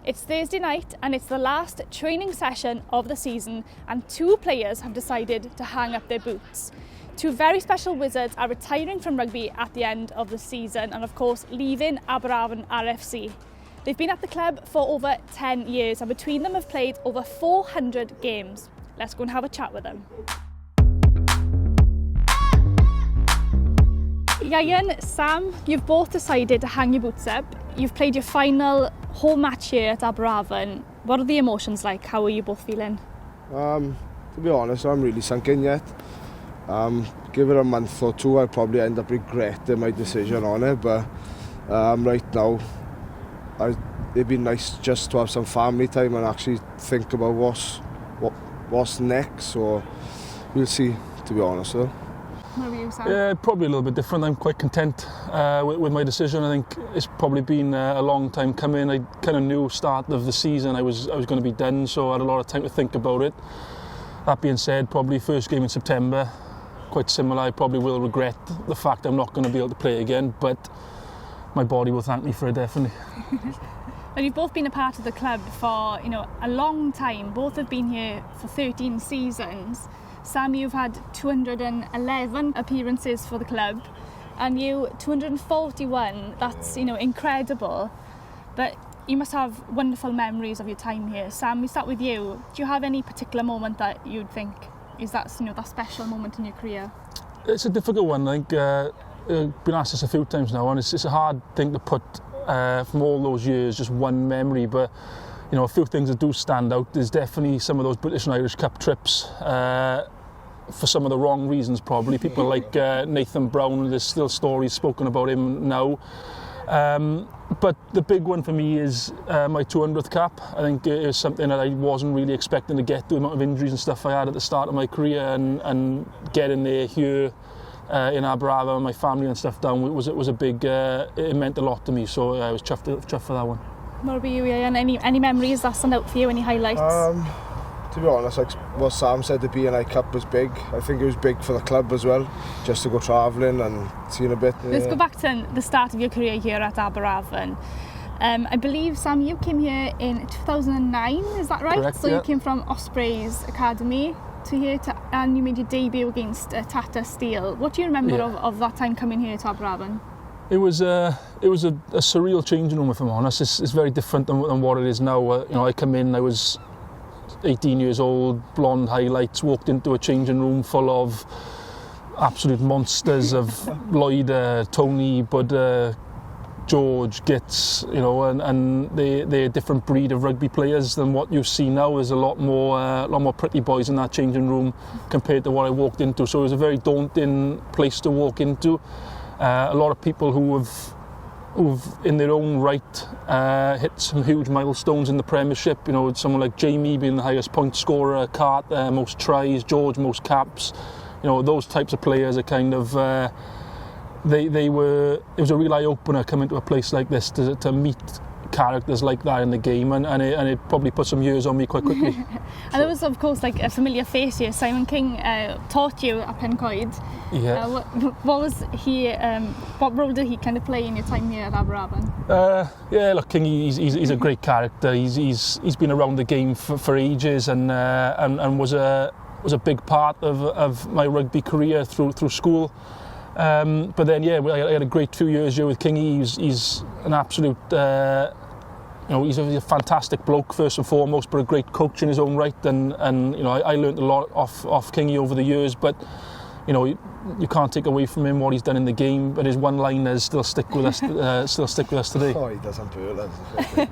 It's Thursday night and it's the last training session of the season, and two players have decided to hang up their boots. Two very special wizards are retiring from rugby at the end of the season and of course leaving Aberavon RFC. They've been at the club for over 10 years and between them have played over 400 games. Let's go and have a chat with them. Ian, Sam, you've both decided to hang your boots up. You've played your final home match here at Aberavon. What are the emotions like? How are you both feeling? To be honest, I'm really sunk in yet. Give it a month or two, I'll probably end up regretting my decision on it, but right now it'd be nice just to have some family time and actually think about what's next, so we'll see, to be honest though. What about you, Sam? Yeah, probably a little bit different. I'm quite content with my decision. I think it's probably been a long time coming. I kind of knew start of the season I was going to be done, so I had a lot of time to think about it. That being said, probably first game in September, quite similar. I probably will regret the fact I'm not going to be able to play again, but my body will thank me for it, definitely. Well, you've both been a part of the club for a long time. Both have been here for 13 seasons. Sam, you've had 211 appearances for the club, and you 241. That's incredible. But you must have wonderful memories of your time here. Sam, we start with you. Do you have any particular moment that you'd think is that that special moment in your career? It's a difficult one. I think I've been asked this a few times now, and it's a hard thing to put from all those years, just one memory. But a few things that do stand out. There's definitely some of those British and Irish Cup trips. For some of the wrong reasons, probably. People like Nathan Brown, there's still stories spoken about him now. But the big one for me is my 200th cap. I think it was something that I wasn't really expecting to get, the amount of injuries and stuff I had at the start of my career, and getting there here in Aberavon, my family and stuff down, it was a big, it meant a lot to me, so I was chuffed for that one. What about you, Ian? Any memories that stand out for you, any highlights? To be honest, like what Sam said, the B&I Cup was big. I think it was big for the club as well, just to go travelling and seeing a bit. Let's go back to the start of your career here at Aberavon. I believe, Sam, you came here in 2009, is that right? Correct, so yeah. You came from Ospreys Academy to here, and you made your debut against Tata Steel. What do you remember of that time coming here to Aberavon? It was a surreal changing room, if I'm honest. It's very different than what it is now. I come in, I was 18 years old, blonde highlights, walked into a changing room full of absolute monsters of Lloyd, Tony, Bud, George, Gitz, and they're a different breed of rugby players than what you see now. There's a lot more pretty boys in that changing room compared to what I walked into. So it was a very daunting place to walk into. A lot of people who've in their own right hit some huge milestones in the Premiership. Someone like Jamie being the highest point scorer, Cart most tries, George most caps. Those types of players are kind of it was a real eye opener coming to a place like this to meet characters like that in the game, and it probably put some years on me quite quickly. And there was, of course, like a familiar face here. Simon King taught you at Pencoed. Yeah. What was he? What role did he kind of play in your time here at Aberavon? Look, King, he's a great character. He's been around the game for ages, and was a big part of my rugby career through school. But then, I had a great few years here with Kingy. He's an absolute, he's a fantastic bloke first and foremost, but a great coach in his own right. And I learned a lot off Kingy over the years. But you can't take away from him what he's done in the game. But his one-liners still stick with us. Today. Oh, he doesn't do it.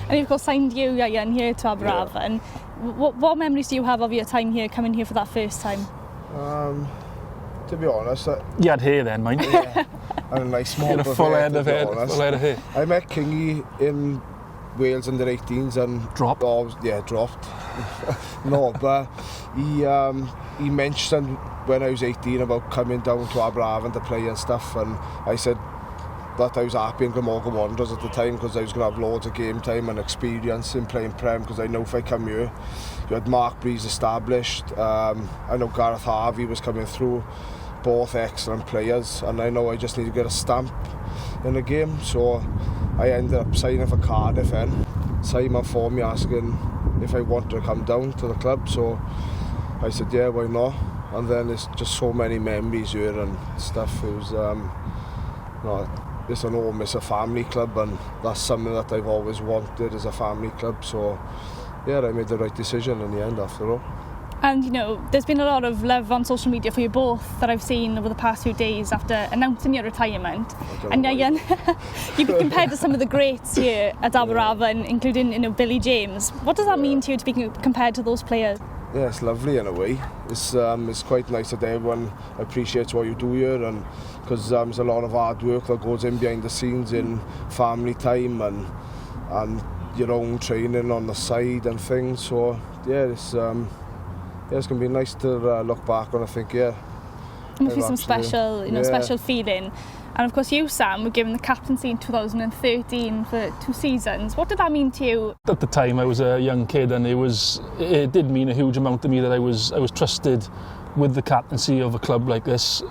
And he, of course, signed you, Ian, here to Aberavon. Yeah. What memories do you have of your time here, coming here for that first time? To be honest, you had hair then, mind? Yeah, and a nice small full head of hair. I met Kingy in Wales under 18s and dropped. No, but he mentioned when I was 18 about coming down to Aberavon to play and stuff, and I said that I was happy in Glamorgan Wanderers at the time because I was going to have loads of game time and experience in playing Prem, because I know if I come here, you had Mark Breeze established, I know Gareth Harvey was coming through, both excellent players, and I know I just need to get a stamp in the game, so I ended up signing for Cardiff then. Simon phoned me asking if I wanted to come down to the club, so I said yeah, why not? And then there's just so many memories here and stuff. It was it's an home, it's a family club, and that's something that I've always wanted, is a family club. So yeah, I made the right decision in the end after all. And you know, there's been a lot of love on social media for you both that I've seen over the past few days after announcing your retirement. And you've been compared to some of the greats here at Aberavon, including, you know, Billy James. What does that mean to you to be compared to those players? Yeah, it's lovely in a way. It's quite nice that everyone appreciates what you do here, and because there's a lot of hard work that goes in behind the scenes in family time and your own training on the side and things. So yeah, it's going to be nice to look back on. I think it must be some special feeling. And of course you, Sam, were given the captaincy in 2013 for 2 seasons. What did that mean to you? At the time I was a young kid, and it did mean a huge amount to me that I was trusted with the captaincy of a club like this.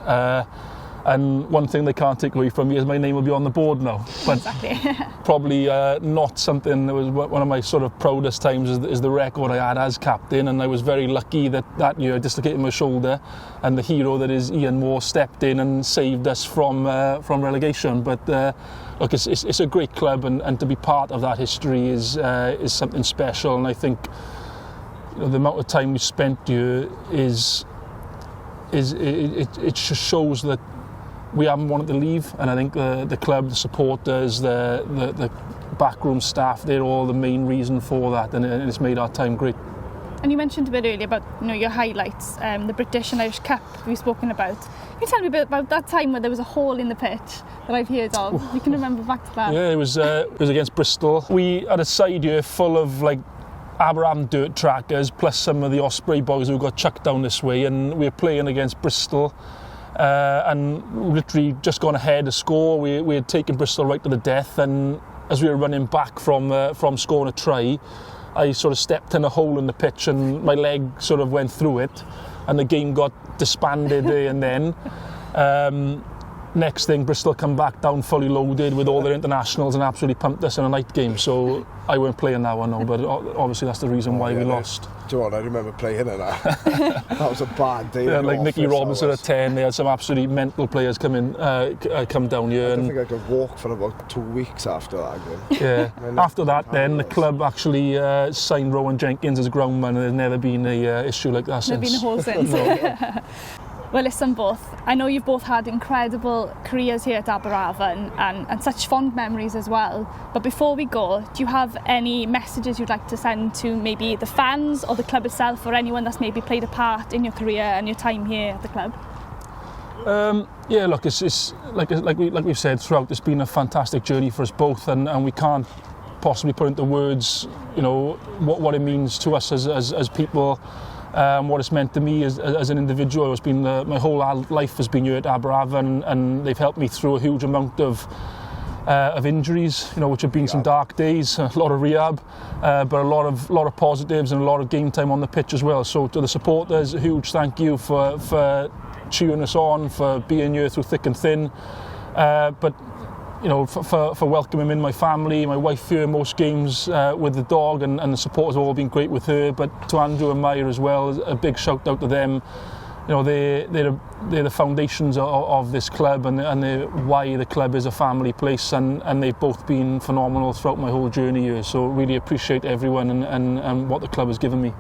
And one thing they can't take away from me is my name will be on the board now. But exactly. Probably not something that was one of my sort of proudest times is the record I had as captain, and I was very lucky that year I dislocated my shoulder, and the hero that is Ian Moore stepped in and saved us from relegation. But look, it's a great club, and to be part of that history is something special. And I think, you know, the amount of time we spent here it just shows that we haven't wanted to leave, and I think the club, the supporters, the backroom staff, they're all the main reason for that, and it's made our time great. And you mentioned a bit earlier about, you know, your highlights, the British and Irish Cup we've spoken about. Can you tell me a bit about that time where there was a hole in the pitch that I've heard of? You can remember back to that? Yeah, it was against Bristol. We had a side here full of like Aberavon dirt trackers, plus some of the Osprey boys who got chucked down this way, and we were playing against Bristol. And literally just gone ahead to score. We had taken Bristol right to the death, and as we were running back from scoring a try, I sort of stepped in a hole in the pitch and my leg sort of went through it, and the game got disbanded there and then. Next thing, Bristol come back down fully loaded with all their internationals and absolutely pumped us in a night game. So I weren't playing that one, no, but obviously that's the reason why we lost. Do you know what, I remember playing in that. That was a bad day. Yeah, like Nicky Robinson at 10, they had some absolutely mental players come down here. I don't think I could walk for about 2 weeks after that game. Yeah. After that then, the club actually signed Rowan Jenkins as groundman, and there's never been a issue like that since. Never been a hole since. No. Well, listen, both. I know you've both had incredible careers here at Aberavon and such fond memories as well. But before we go, do you have any messages you'd like to send to maybe the fans or the club itself, or anyone that's maybe played a part in your career and your time here at the club? Yeah, look, it's like we've said throughout, it's been a fantastic journey for us both, and we can't possibly put into words, you know, what it means to us as people. What it's meant to me as an individual. It's been my whole life has been here at Aberavon, and they've helped me through a huge amount of injuries, you know, which have been some dark days, a lot of rehab, but a lot of positives and a lot of game time on the pitch as well. So to the supporters, a huge thank you for cheering us on, for being here through thick and thin. But you know, for welcoming in my family, my wife here most games with the dog, and the supporters have all been great with her. But to Andrew and Maya as well, a big shout out to them. You know, they're the foundations of this club, and they're why the club is a family place, and they've both been phenomenal throughout my whole journey here. So really appreciate everyone and what the club has given me.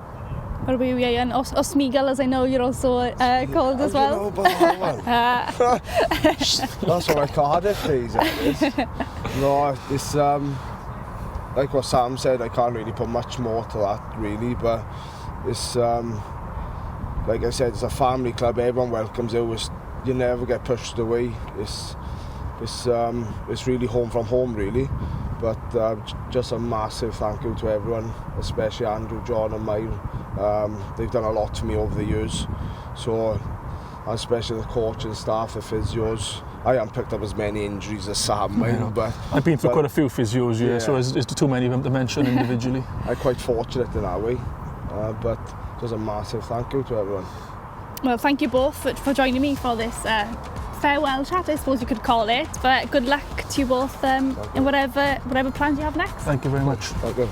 What about you, Ian? Or Smeagol, as I know you're also called as well. Do you know about that one? That's what my Cardiff days is. No, it's like what Sam said, I can't really put much more to that really, but it's like I said, it's a family club, everyone welcomes it. You never get pushed away. It's really home from home really. But just a massive thank you to everyone, especially Andrew, John and Maya. They've done a lot for me over the years. So, especially the coach and staff, the physios. I haven't picked up as many injuries as Sam, but I've been through quite a few physios, yeah. So it's too many of them to mention individually. I'm quite fortunate in that way, but just a massive thank you to everyone. Well, thank you both for joining me for this farewell chat, I suppose you could call it. But good luck to you both in whatever plans you have next. Thank you very much. Thank you.